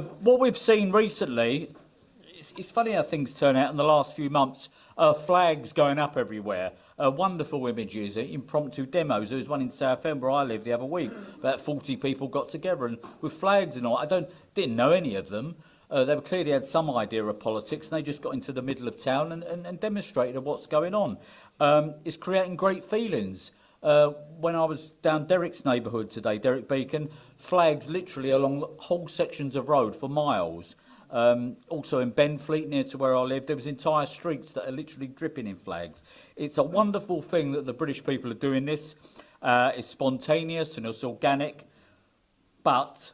What we've seen recently, it's funny how things turn out in the last few months. Flags going up everywhere, wonderful images, impromptu demos. There was one in Southend where I live the other week. About 40 people got together and with flags and all. Didn't know any of them. They clearly had some idea of politics, and they just got into the middle of town and demonstrated what's going on. It's creating great feelings. When I was down Derrick's neighbourhood today, Derrick Beacon, flags literally along whole sections of road for miles. Also in Benfleet, near to where I live, there was entire streets that are literally dripping in flags. It's a wonderful thing that the British people are doing this. It's spontaneous and it's organic, but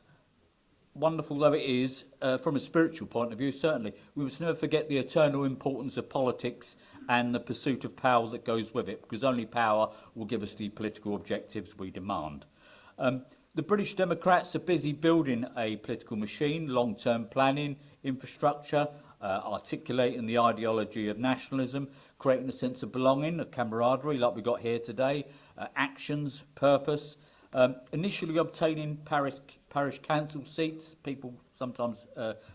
wonderful though it is, from a spiritual point of view, certainly, we must never forget the eternal importance of politics and the pursuit of power that goes with it, because only power will give us the political objectives we demand. The British Democrats are busy building a political machine, long-term planning, infrastructure, articulating the ideology of nationalism, creating a sense of belonging, of camaraderie like we got here today, actions, purpose, initially obtaining parish council seats. People sometimes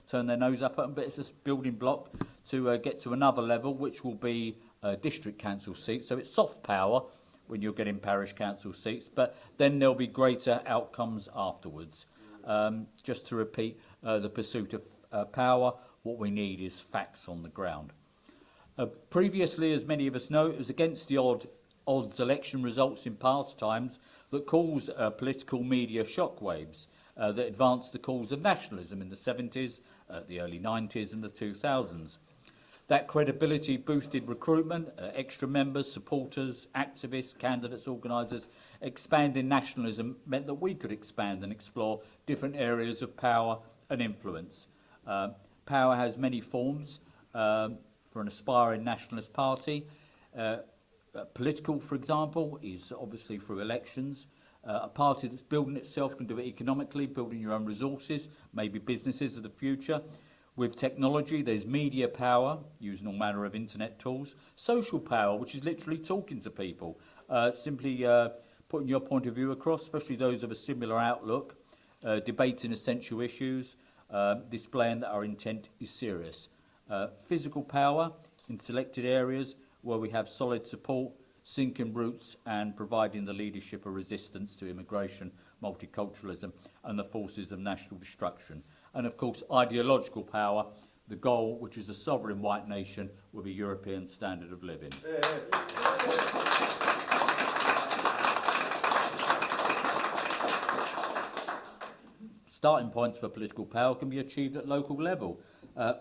turn their nose up at them, but it's a building block to get to another level, which will be district council seats. So it's soft power when you're getting parish council seats, but then there'll be greater outcomes afterwards. Just to repeat, the pursuit of power, what we need is facts on the ground. Previously, as many of us know, it was against the odds election results in past times that caused political media shockwaves that advanced the cause of nationalism in the 70s, the early 90s and the 2000s. That credibility boosted recruitment, extra members, supporters, activists, candidates, organisers. Expanding nationalism meant that we could expand and explore different areas of power and influence. Power has many forms for an aspiring nationalist party. Political, for example, is obviously through elections. A party that's building itself can do it economically, building your own resources, maybe businesses of the future. With technology, there's media power, using all manner of internet tools. Social power, which is literally talking to people, simply putting your point of view across, especially those of a similar outlook, debating essential issues, displaying that our intent is serious. Physical power in selected areas where we have solid support, sinking roots and providing the leadership of resistance to immigration, multiculturalism and the forces of national destruction. And of course, ideological power, the goal which is a sovereign white nation with a European standard of living. Starting points for political power can be achieved at local level.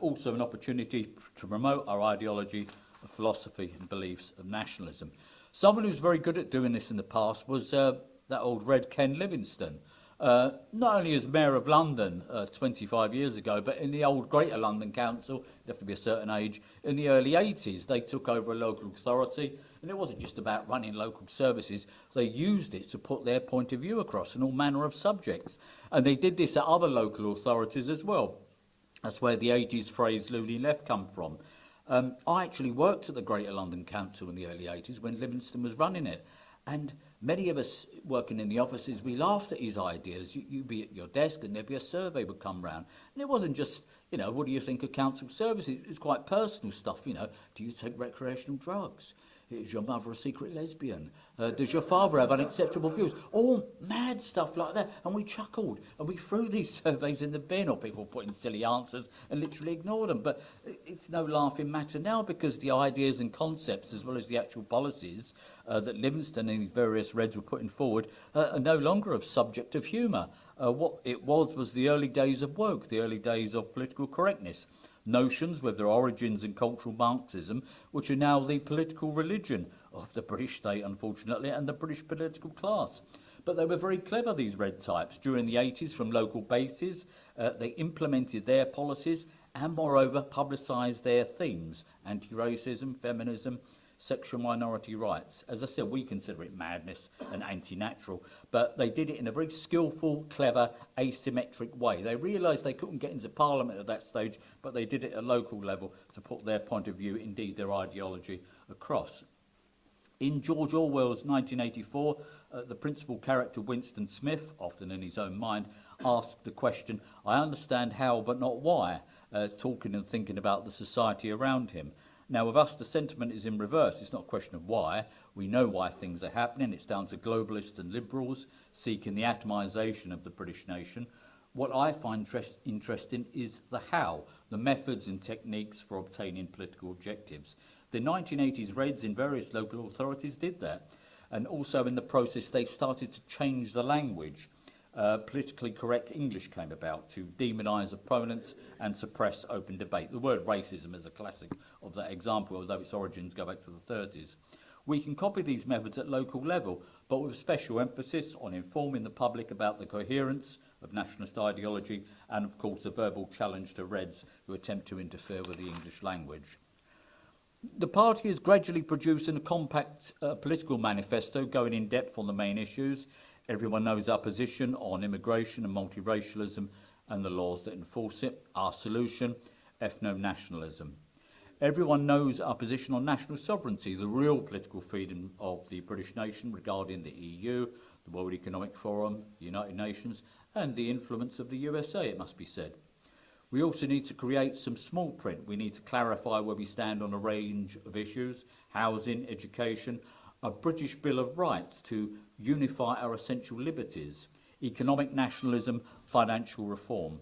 Also an opportunity to promote our ideology, philosophy and beliefs of nationalism. Someone who's very good at doing this in the past was that old Red Ken Livingstone. Not only as Mayor of London 25 years ago, but in the old Greater London Council, you have to be a certain age, in the early 80s, they took over a local authority, and it wasn't just about running local services, they used it to put their point of view across on all manner of subjects. And they did this at other local authorities as well. That's where the 80s phrase "loony left" come from. I actually worked at the Greater London Council in the early 80s when Livingstone was running it. And many of us working in the offices, we laughed at his ideas. You'd be at your desk and there'd be a survey would come round. And it wasn't just, what do you think of council services? It was quite personal stuff, Do you take recreational drugs? Is your mother a secret lesbian? Does your father have unacceptable views? All mad stuff like that. And we chuckled and we threw these surveys in the bin, or people put in silly answers and literally ignored them. But it's no laughing matter now, because the ideas and concepts, as well as the actual policies that Livingstone and his various Reds were putting forward, are no longer of subject of humour. What it was the early days of woke, the early days of political correctness. Notions with their origins in cultural Marxism, which are now the political religion of the British state, unfortunately, and the British political class. But they were very clever, these red types. During the 80s, from local bases, they implemented their policies and, moreover, publicised their themes: anti-racism, feminism, sexual minority rights. As I said, we consider it madness and anti-natural, but they did it in a very skillful, clever, asymmetric way. They realised they couldn't get into Parliament at that stage, but they did it at local level to put their point of view, indeed their ideology, across. In George Orwell's 1984, the principal character Winston Smith, often in his own mind, asked the question, "I understand how but not why," talking and thinking about the society around him. Now, with us, the sentiment is in reverse. It's not a question of why. We know why things are happening. It's down to globalists and liberals seeking the atomisation of the British nation. What I find interesting is the how, the methods and techniques for obtaining political objectives. The 1980s Reds in various local authorities did that. And also in the process, they started to change the language. Politically correct English came about to demonise opponents and suppress open debate. The word racism is a classic of that example, although its origins go back to the 30s. We can copy these methods at local level, but with special emphasis on informing the public about the coherence of nationalist ideology and, of course, a verbal challenge to Reds who attempt to interfere with the English language. The party is gradually producing a compact political manifesto going in depth on the main issues. Everyone knows our position on immigration and multiracialism and the laws that enforce it. Our solution, ethno-nationalism. Everyone knows our position on national sovereignty, the real political freedom of the British nation regarding the EU, the World Economic Forum, the United Nations, and the influence of the USA, it must be said. We also need to create some small print. We need to clarify where we stand on a range of issues: housing, education, a British Bill of Rights to unify our essential liberties, economic nationalism, financial reform.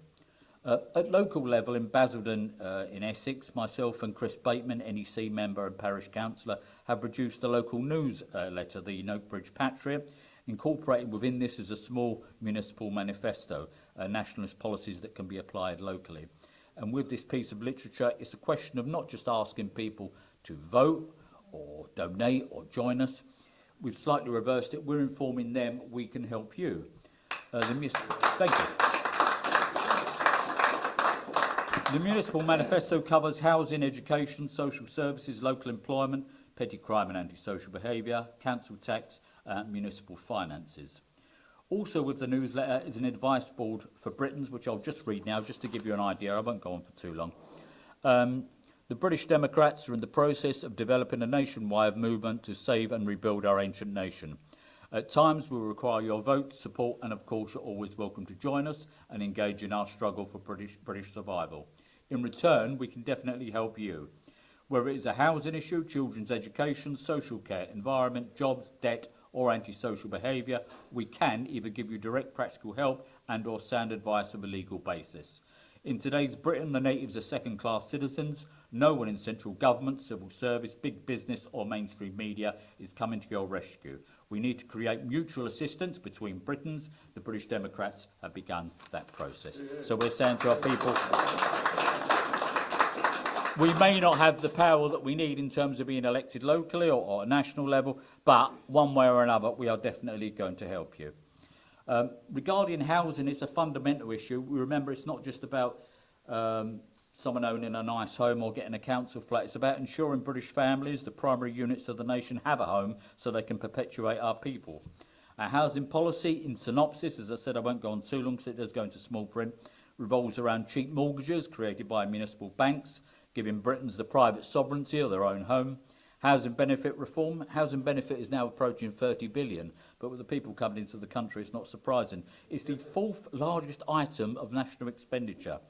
At local level in Basildon in Essex, myself and Chris Bateman, NEC member and parish councillor, have produced a local newsletter, the Notebridge Patriot. Incorporated within this is a small municipal manifesto, nationalist policies that can be applied locally. And with this piece of literature, it's a question of not just asking people to vote or donate or join us. We've slightly reversed it. We're informing them we can help you. Thank you. The municipal manifesto covers housing, education, social services, local employment, petty crime and antisocial behaviour, council tax, municipal finances. Also with the newsletter is an advice board for Britons, which I'll just read now, just to give you an idea. I won't go on for too long. The British Democrats are in the process of developing a nationwide movement to save and rebuild our ancient nation. At times, we will require your vote, support, and of course, you're always welcome to join us and engage in our struggle for British survival. In return, we can definitely help you. Whether it is a housing issue, children's education, social care, environment, jobs, debt, or antisocial behaviour, we can either give you direct practical help and or sound advice on a legal basis. In today's Britain, the natives are second-class citizens. No one in central government, civil service, big business or mainstream media is coming to your rescue. We need to create mutual assistance between Britons. The British Democrats have begun that process. So we're saying to our people, we may not have the power that we need in terms of being elected locally or at a national level, but one way or another, we are definitely going to help you. Regarding housing, it's a fundamental issue. We remember it's not just about someone owning a nice home or getting a council flat. It's about ensuring British families, the primary units of the nation, have a home so they can perpetuate our people. Our housing policy, in synopsis, as I said, I won't go on too long because it does go into small print, revolves around cheap mortgages created by municipal banks, giving Britons the private sovereignty of their own home. Housing benefit reform. Housing benefit is now approaching 30 billion, but with the people coming into the country, it's not surprising. It's the fourth largest item of national expenditure.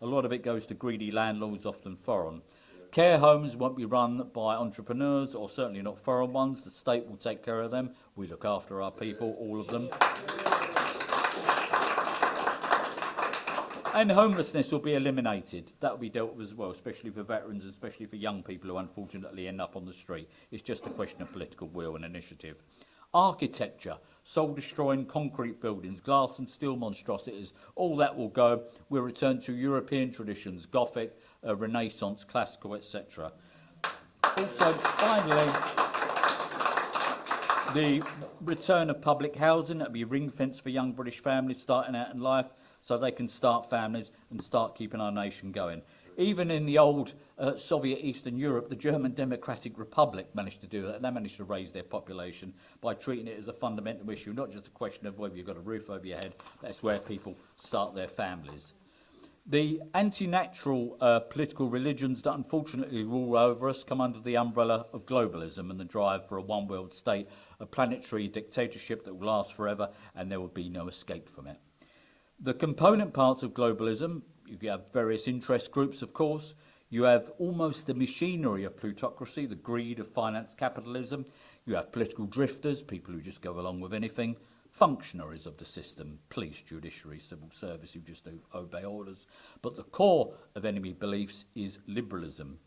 A lot of it goes to greedy landlords, often foreign. Care homes won't be run by entrepreneurs, or certainly not foreign ones. The state will take care of them. We look after our people, all of them. And homelessness will be eliminated. That will be dealt with as well, especially for veterans, especially for young people who unfortunately end up on the street. It's just a question of political will and initiative. Architecture, soul-destroying concrete buildings, glass and steel monstrosities, all that will go. We'll return to European traditions, Gothic, Renaissance, classical, etc. Also, finally, the return of public housing. That will be ring-fenced for young British families starting out in life, so they can start families and start keeping our nation going. Even in the old Soviet Eastern Europe, the German Democratic Republic managed to do that. They managed to raise their population by treating it as a fundamental issue, not just a question of whether you've got a roof over your head. That's where people start their families. The anti-natural political religions that unfortunately rule over us come under the umbrella of globalism and the drive for a one-world state, a planetary dictatorship that will last forever, and there will be no escape from it. The component parts of globalism, you have various interest groups, of course. You have almost the machinery of plutocracy, the greed of finance capitalism. You have political drifters, people who just go along with anything. Functionaries of the system, police, judiciary, civil service, who just obey orders. But the core of enemy beliefs is liberalism.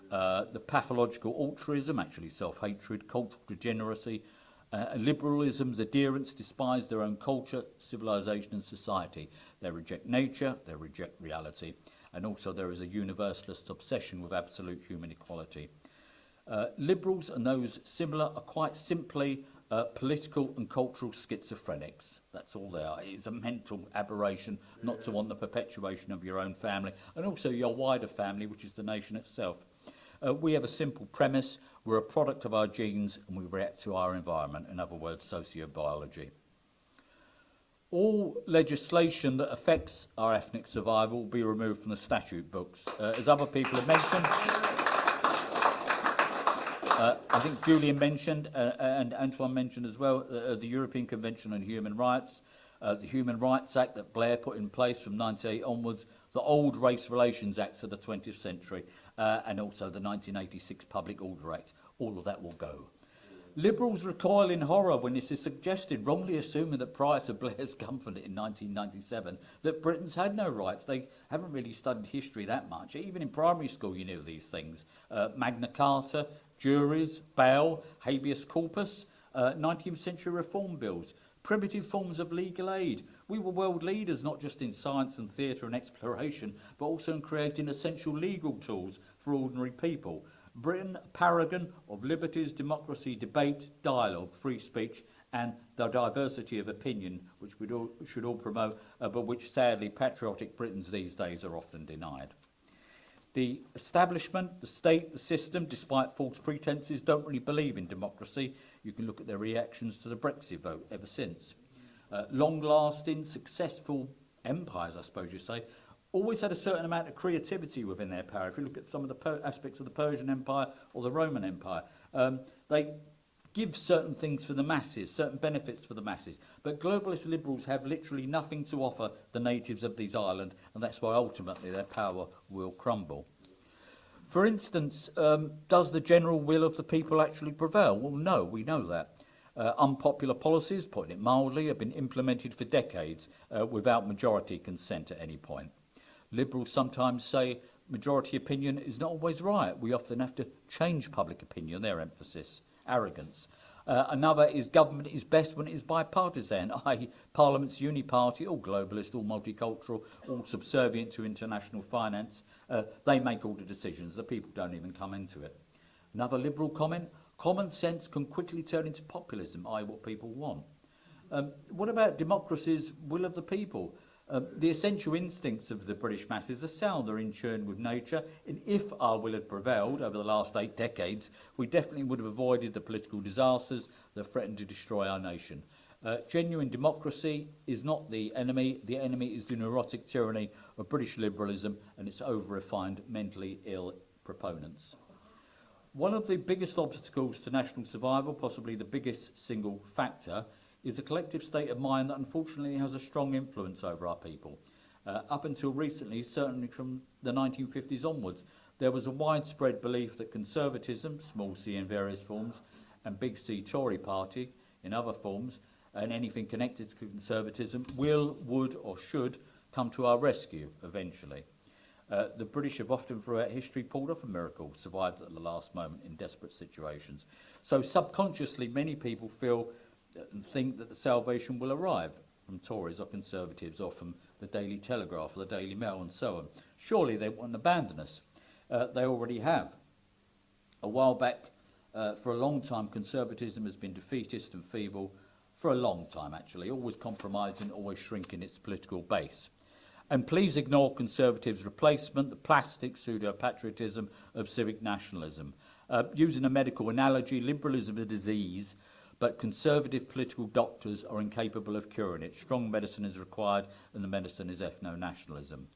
The pathological altruism, actually self-hatred, cultural degeneracy, liberalism's adherents despise their own culture, civilization and society. They reject nature, they reject reality. And also there is a universalist obsession with absolute human equality. Liberals and those similar are quite simply political and cultural schizophrenics. That's all they are. It's a mental aberration not to want the perpetuation of your own family and also your wider family, which is the nation itself. We have a simple premise. We're a product of our genes and we react to our environment, in other words, sociobiology. All legislation that affects our ethnic survival will be removed from the statute books. As other people have mentioned, I think Julian mentioned, and Antoine mentioned as well, the European Convention on Human Rights, the Human Rights Act that Blair put in place from 1998 onwards, the old Race Relations Acts of the 20th century, and also the 1986 Public Order Act. All of that will go. Liberals recoil in horror when this is suggested, wrongly assuming that prior to Blair's government in 1997, that Britons had no rights. They haven't really studied history that much. Even in primary school, you knew these things. Magna Carta, juries, bail, habeas corpus, 19th century reform bills, primitive forms of legal aid. We were world leaders, not just in science and theatre and exploration, but also in creating essential legal tools for ordinary people. Britain, a paragon of liberties, democracy, debate, dialogue, free speech, and the diversity of opinion, which we should all promote, but which sadly patriotic Britons these days are often denied. The establishment, the state, the system, despite false pretences, don't really believe in democracy. You can look at their reactions to the Brexit vote ever since. Long-lasting, successful empires, I suppose you say, always had a certain amount of creativity within their power. If you look at some of the aspects of the Persian Empire or the Roman Empire, they give certain things for the masses, certain benefits for the masses. But globalist liberals have literally nothing to offer the natives of these islands, and that's why ultimately their power will crumble. For instance, does the general will of the people actually prevail? Well, no, we know that. Unpopular policies, putting it mildly, have been implemented for decades without majority consent at any point. Liberals sometimes say majority opinion is not always right. We often have to change public opinion, their emphasis. Arrogance. Another is government is best when it is bipartisan, i.e. Parliament's uniparty, all globalist, all multicultural, all subservient to international finance. They make all the decisions. The people don't even come into it. Another liberal comment, common sense can quickly turn into populism, i.e. what people want. What about democracy's will of the people? The essential instincts of the British masses are sound, they're in tune with nature, and if our will had prevailed over the last 8 decades, we definitely would have avoided the political disasters that threatened to destroy our nation. Genuine democracy is not the enemy is the neurotic tyranny of British liberalism and its over-refined, mentally ill proponents. One of the biggest obstacles to national survival, possibly the biggest single factor, is a collective state of mind that unfortunately has a strong influence over our people. Up until recently, certainly from the 1950s onwards, there was a widespread belief that conservatism, small c in various forms, and big C Tory party in other forms, and anything connected to conservatism will, would or should come to our rescue eventually. The British have often throughout history pulled off a miracle, survived at the last moment in desperate situations. So subconsciously many people feel and think that the salvation will arrive from Tories or Conservatives or from the Daily Telegraph or the Daily Mail and so on. Surely they won't abandon us. They already have. A while back, for a long time, Conservatism has been defeatist and feeble, for a long time actually, always compromising, always shrinking its political base. And please ignore Conservatives' replacement, the plastic pseudo-patriotism of civic nationalism. Using a medical analogy, liberalism is a disease, but conservative political doctors are incapable of curing it. Strong medicine is required, and the medicine is ethno-nationalism.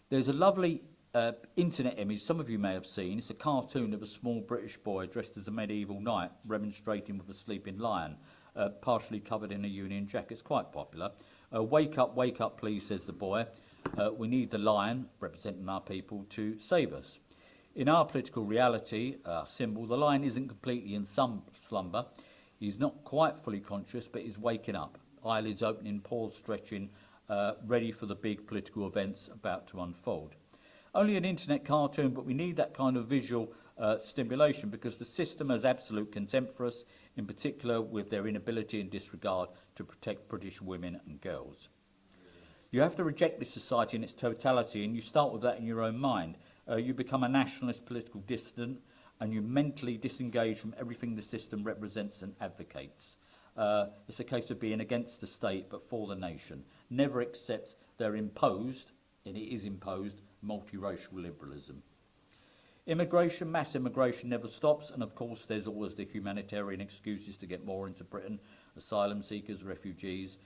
There's a lovely internet image some of you may have seen. It's a cartoon of a small British boy dressed as a medieval knight remonstrating with a sleeping lion, partially covered in a Union Jack. It's quite popular. Wake up, please, says the boy. We need the lion, representing our people, to save us. In our political reality, symbol, the lion isn't completely in some slumber. He's not quite fully conscious, but he's waking up. Eyelids opening, paws stretching, ready for the big political events about to unfold. Only an internet cartoon, but we need that kind of visual stimulation because the system has absolute contempt for us, in particular with their inability and disregard to protect British women and girls. You have to reject this society in its totality, and you start with that in your own mind. You become a nationalist political dissident, and you mentally disengage from everything the system represents and advocates. It's a case of being against the state but for the nation. Never accept their imposed, and it is imposed, multiracial liberalism. Immigration, mass immigration never stops, and of course there's always the humanitarian excuses to get more into Britain. Asylum seekers, refugees.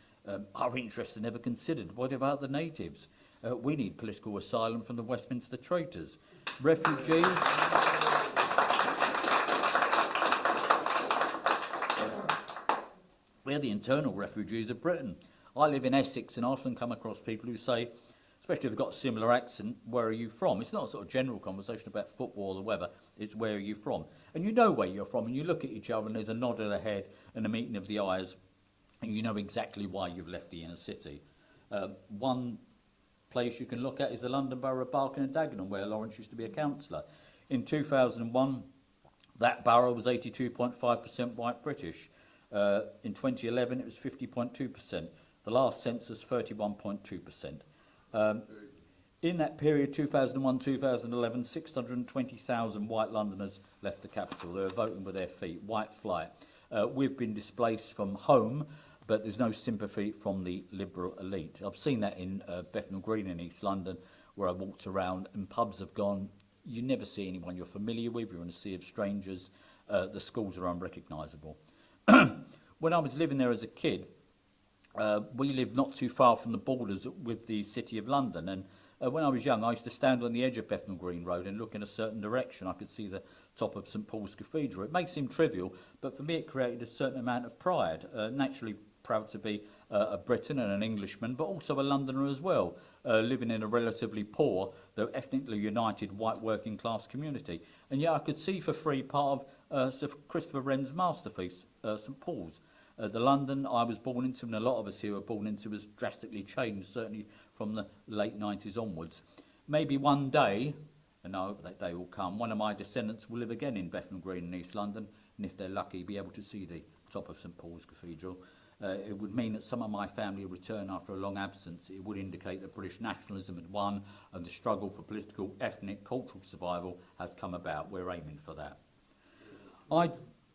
Our interests are never considered. What about the natives? We need political asylum from the Westminster traitors. Refugees. We're the internal refugees of Britain. I live in Essex and I often come across people who say, especially if they've got a similar accent, where are you from? It's not a sort of general conversation about football or the weather, it's where are you from? And you know where you're from, and you look at each other and there's a nod of the head and a meeting of the eyes, and you know exactly why you've left the inner city. One place you can look at is the London Borough of Barking and Dagenham, where Lawrence used to be a councillor. In 2001, that borough was 82.5% white British. In 2011, it was 50.2%. The last census, 31.2%. In that period, 2001-2011, 620,000 white Londoners left the capital. They were voting with their feet, white flight. We've been displaced from home, but there's no sympathy from the liberal elite. I've seen that in Bethnal Green in East London, where I walked around and pubs have gone. You never see anyone you're familiar with. You're in a sea of strangers. The schools are unrecognisable. When I was living there as a kid, we lived not too far from the borders with the City of London, and when I was young I used to stand on the edge of Bethnal Green Road and look in a certain direction. I could see the top of St Paul's Cathedral. It may seem trivial, but for me it created a certain amount of pride. Naturally proud to be a Briton and an Englishman, but also a Londoner as well, living in a relatively poor, though ethnically united, white working class community. And yet I could see for free part of Sir Christopher Wren's masterpiece, St Paul's. The London I was born into, and a lot of us here were born into, has drastically changed, certainly from the late 90s onwards. Maybe one day, and I hope that day will come, one of my descendants will live again in Bethnal Green in East London, and if they're lucky, be able to see the top of St Paul's Cathedral. It would mean that some of my family return after a long absence. It would indicate that British nationalism had won, and the struggle for political, ethnic, cultural survival has come about. We're aiming for that. I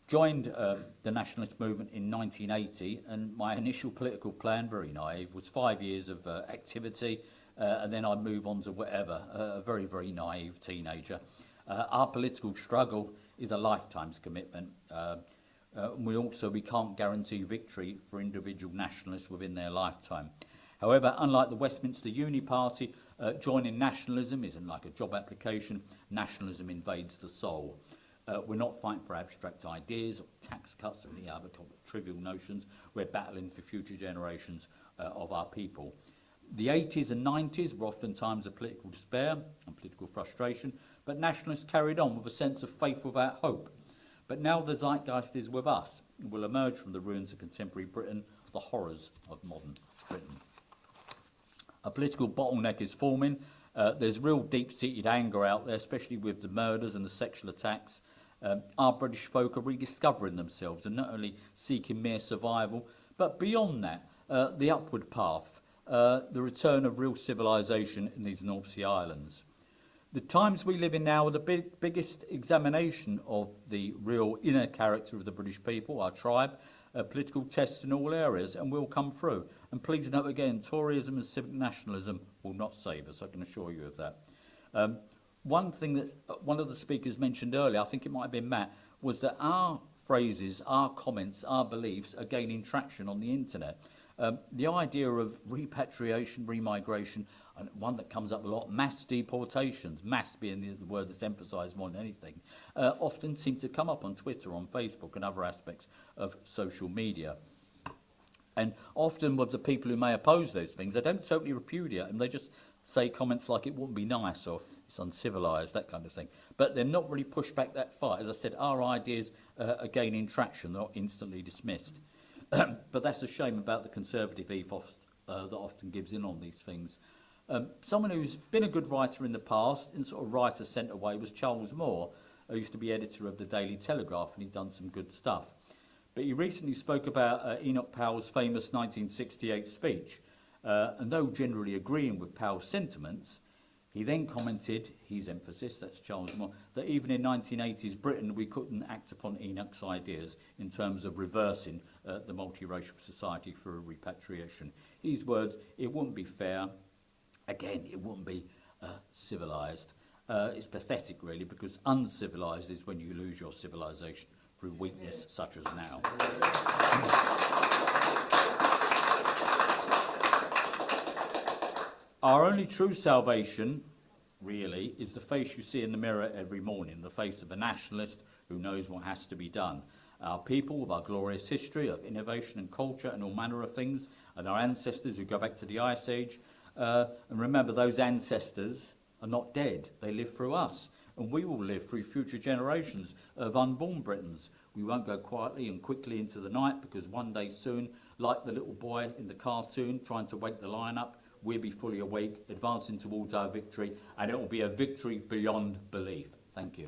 joined the nationalist movement in 1980, and my initial political plan, very naive, was 5 years of activity, and then I'd move on to whatever, a very, very naive teenager. Our political struggle is a lifetime's commitment. We can't guarantee victory for individual nationalists within their lifetime. However, unlike the Westminster Uni Party, joining nationalism isn't like a job application. Nationalism invades the soul. We're not fighting for abstract ideas or tax cuts or any other trivial notions. We're battling for future generations of our people. The 80s and 90s were often times of political despair and political frustration, but nationalists carried on with a sense of faith without hope. But now the zeitgeist is with us. We'll emerge from the ruins of contemporary Britain, the horrors of modern Britain. A political bottleneck is forming. There's real deep-seated anger out there, especially with the murders and the sexual attacks. Our British folk are rediscovering themselves and not only seeking mere survival, but beyond that, the upward path, the return of real civilization in these North Sea islands. The times we live in now are the biggest examination of the real inner character of the British people, our tribe, political tests in all areas, and will come through. And please note again, Toryism and civic nationalism will not save us, I can assure you of that. One thing that one of the speakers mentioned earlier, I think it might have been Matt, was that our phrases, our comments, our beliefs are gaining traction on the internet. The idea of repatriation, remigration, and one that comes up a lot, mass deportations, mass being the word that's emphasised more than anything, often seem to come up on Twitter, on Facebook and other aspects of social media. And often with the people who may oppose those things, they don't totally repudiate them, they just say comments like it wouldn't be nice or it's uncivilised, that kind of thing. But they're not really pushed back that far. As I said, our ideas are gaining traction, they're not instantly dismissed. But that's a shame about the conservative ethos that often gives in on these things. Someone who's been a good writer in the past, in sort of writer-centre way, was Charles Moore, who used to be editor of the Daily Telegraph, and he'd done some good stuff. But he recently spoke about Enoch Powell's famous 1968 speech, and though generally agreeing with Powell's sentiments, he then commented, his emphasis, that's Charles Moore, that even in 1980s Britain we couldn't act upon Enoch's ideas in terms of reversing the multiracial society for repatriation. His words, it wouldn't be fair, again, it wouldn't be civilised. It's pathetic really, because uncivilised is when you lose your civilisation through weakness such as now. Our only true salvation, really, is the face you see in the mirror every morning, the face of a nationalist who knows what has to be done. Our people, with our glorious history of innovation and culture and all manner of things, and our ancestors who go back to the Ice Age. And remember, those ancestors are not dead. They live through us. And we will live through future generations of unborn Britons. We won't go quietly and quickly into the night, because one day soon, like the little boy in the cartoon trying to wake the lion up, we'll be fully awake, advancing towards our victory, and it will be a victory beyond belief. Thank you.